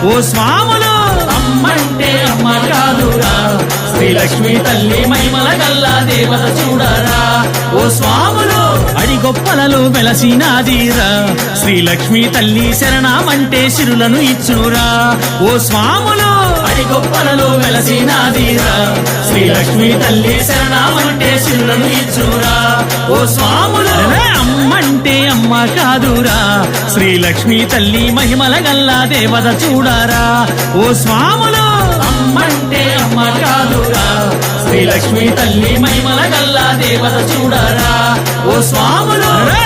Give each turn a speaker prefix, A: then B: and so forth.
A: ఓ స్వాములు
B: అమ్మంటే అమ్మ కాదురా శ్రీలక్ష్మి తల్లి మహిమల గల్లా దేవత చూడరా ఓ స్వాములు
A: అడిగొప్పలలో వెలసినాదిరా శ్రీలక్ష్మి తల్లి శరణమంటే సిరులను ఇచ్చునురా ఓ స్వాములు
B: అడిగొప్పలలో వెలసినాదిరా శ్రీలక్ష్మి తల్లి శరణమంటే సిరులను ఇచ్చురా ఓ స్వాములు
A: అమ్మంటే అమ్మ కాదురా శ్రీలక్ష్మి తల్లి మహిమల గల్లా దేవత చూడరా ఓ స్వాములు
B: అమ్మంటే అమ్మ కాదురా శ్రీలక్ష్మి తల్లి మహిమల గల్లా దేవత చూడరా ఓ స్వాములు
A: రా.